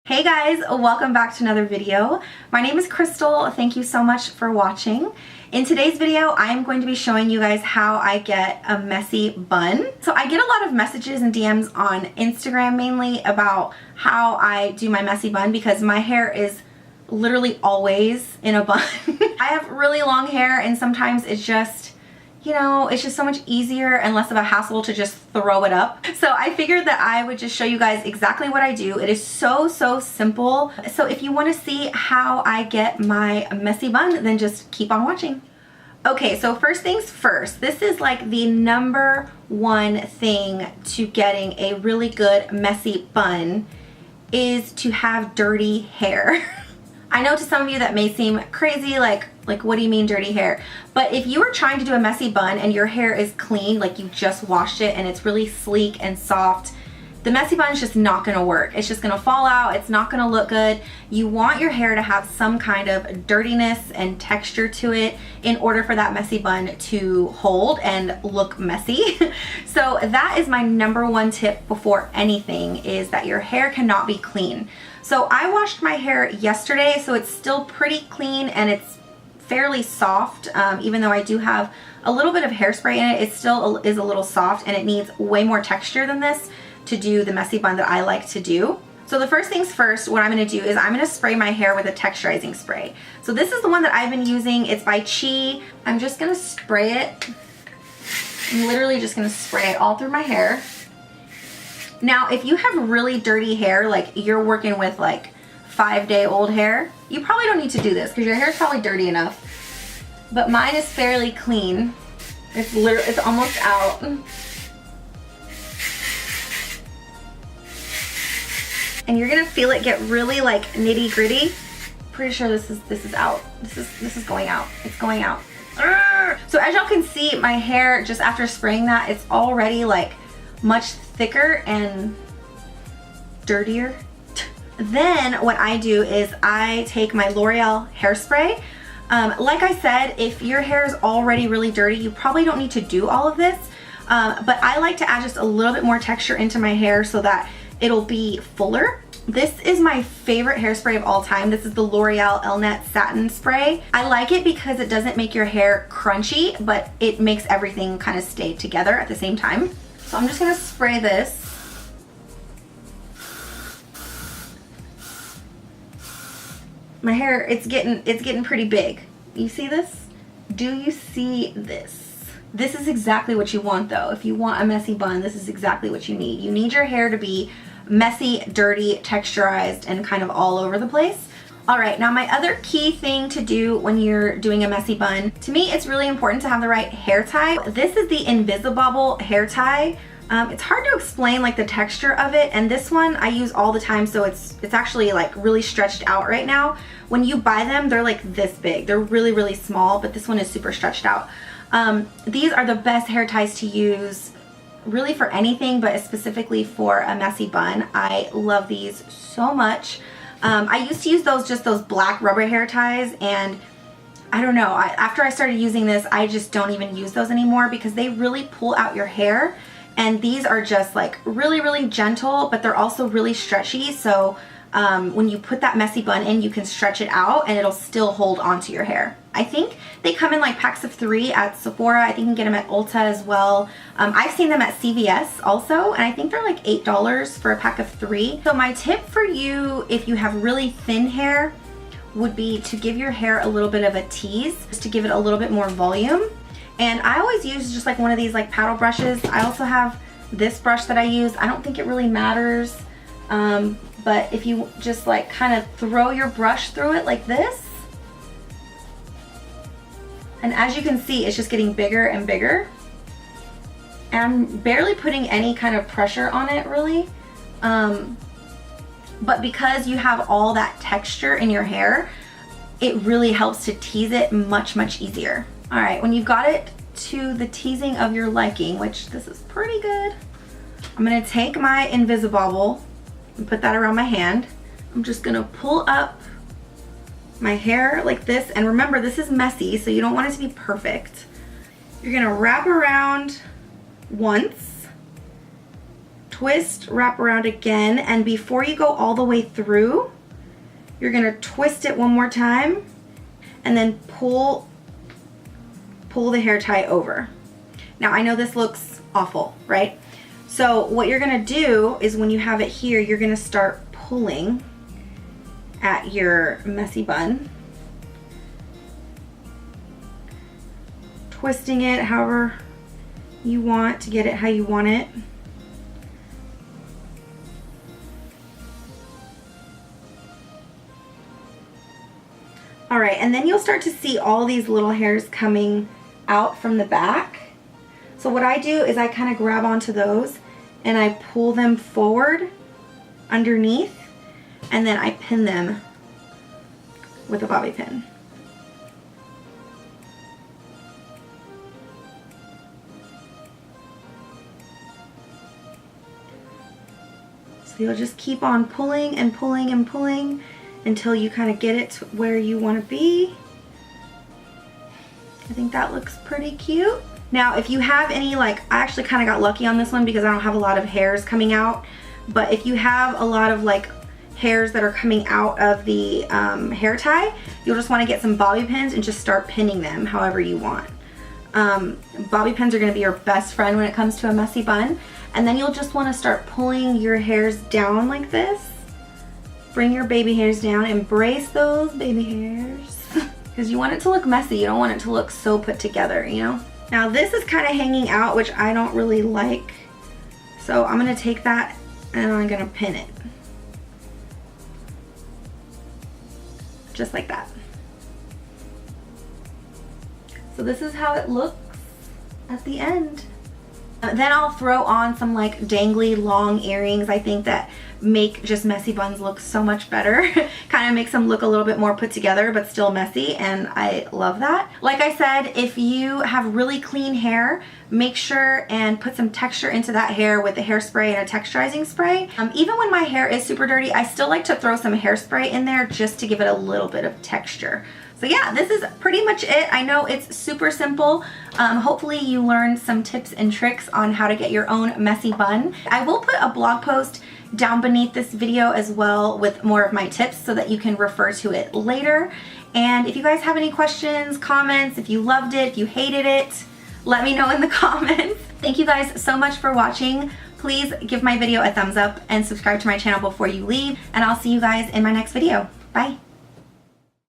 Hey guys, welcome back to another video. My name is Crystal. Thank you so much for watching. In today's video, I am going to be showing you guys how I get a messy bun. So I get a lot of messages and DMs on Instagram mainly about how I do my messy bun because my hair is literally always in a bun. I have really long hair and sometimes it's just, you know, it's just so much easier and less of a hassle to just throw it up. So I figured that I would just show you guys exactly what I do. It is so simple. So if you want to see how I get my messy bun, then just keep on watching. Okay, so first things first, this is like the number one thing to getting a really good messy bun is to have dirty hair. I know to some of you that may seem crazy, like what do you mean dirty hair? But if you are trying to do a messy bun and your hair is clean, like you just washed it and it's really sleek and soft, the messy bun is just not gonna work. It's just gonna fall out, it's not gonna look good. You want your hair to have some kind of dirtiness and texture to it in order for that messy bun to hold and look messy. So that is my number one tip before anything, is that your hair cannot be clean. So I washed my hair yesterday, so it's still pretty clean and it's fairly soft. Even though I do have a little bit of hairspray in it, it still is a little soft and it needs way more texture than this to do the messy bun that I like to do. So the first things first, what I'm going to do is I'm going to spray my hair with a texturizing spray. So this is the one that I've been using. It's by Chi. I'm just going to spray it. I'm literally just going to spray it all through my hair. Now, if you have really dirty hair, like you're working with like 5-day-old hair, you probably don't need to do this because your hair is probably dirty enough. But mine is fairly clean. It's almost out. And you're gonna feel it get really like nitty gritty. Pretty sure this is out. This is going out. It's going out. So as y'all can see, my hair just after spraying that, it's already like much thicker and dirtier. Then what I do is I take my L'Oreal hairspray. Like I said, if your hair is already really dirty, you probably don't need to do all of this. But I like to add just a little bit more texture into my hair so that it'll be fuller. This is my favorite hairspray of all time. This is the L'Oreal Elnet Satin Spray. I like it because it doesn't make your hair crunchy, but it makes everything kind of stay together at the same time. So I'm just gonna spray this. My hair, it's getting pretty big. You see this? Do you see this? This is exactly what you want though. If you want a messy bun, this is exactly what you need. You need your hair to be messy, dirty, texturized, and kind of all over the place. All right, now my other key thing to do when you're doing a messy bun, to me it's really important to have the right hair tie. This is the Invisibobble hair tie. It's hard to explain like the texture of it, and this one I use all the time, so it's actually like really stretched out right now. When you buy them, they're like this big. They're really small, but this one is super stretched out. These are the best hair ties to use really for anything, but specifically for a messy bun. I love these so much. I used to use those black rubber hair ties, and I don't know, after I started using this, I just don't even use those anymore because they really pull out your hair. And these are just like really gentle, but they're also really stretchy. So when you put that messy bun in, you can stretch it out and it'll still hold onto your hair. I think they come in like packs of 3 at Sephora. I think you can get them at Ulta as well. I've seen them at CVS also, and I think they're like $8 for a pack of 3. So my tip for you, if you have really thin hair, would be to give your hair a little bit of a tease, just to give it a little bit more volume. And I always use just like one of these like paddle brushes. I also have this brush that I use. I don't think it really matters. But if you just like kind of throw your brush through it like this, and as you can see, it's just getting bigger and bigger. And I'm barely putting any kind of pressure on it really. But because you have all that texture in your hair, it really helps to tease it much easier. All right, when you've got it to the teasing of your liking, which this is pretty good, I'm gonna take my Invisibobble and put that around my hand. I'm just gonna pull up my hair like this, and remember this is messy, so you don't want it to be perfect. You're gonna wrap around once, twist, wrap around again, and before you go all the way through, you're gonna twist it one more time and then pull the hair tie over. Now I know this looks awful, right? So what you're gonna do is when you have it here, you're gonna start pulling at your messy bun. Twisting it however you want to get it how you want it. All right, and then you'll start to see all these little hairs coming out from the back. So what I do is I kind of grab onto those and I pull them forward underneath, and then I pin them with a bobby pin. So you'll just keep on pulling and pulling and pulling until you kind of get it to where you want to be. I think that looks pretty cute. Now if you have any, like, I actually kind of got lucky on this one because I don't have a lot of hairs coming out, but if you have a lot of like hairs that are coming out of the hair tie, you'll just want to get some bobby pins and just start pinning them however you want. Bobby pins are going to be your best friend when it comes to a messy bun, and then you'll just want to start pulling your hairs down like this. Bring your baby hairs down, embrace those baby hairs because you want it to look messy. You don't want it to look so put together, you know? Now this is kind of hanging out, which I don't really like. So I'm gonna take that and I'm gonna pin it. Just like that. So this is how it looks at the end. Then I'll throw on some like dangly long earrings. I think that make just messy buns look so much better. Kind of makes them look a little bit more put together but still messy, and I love that. Like I said, if you have really clean hair, make sure and put some texture into that hair with a hairspray and a texturizing spray. Even when my hair is super dirty, I still like to throw some hairspray in there just to give it a little bit of texture. So yeah, this is pretty much it. I know it's super simple. Hopefully you learned some tips and tricks on how to get your own messy bun. I will put a blog post down beneath this video as well with more of my tips so that you can refer to it later. And if you guys have any questions, comments, if you loved it, if you hated it, let me know in the comments. Thank you guys so much for watching. Please give my video a thumbs up and subscribe to my channel before you leave, and I'll see you guys in my next video. Bye.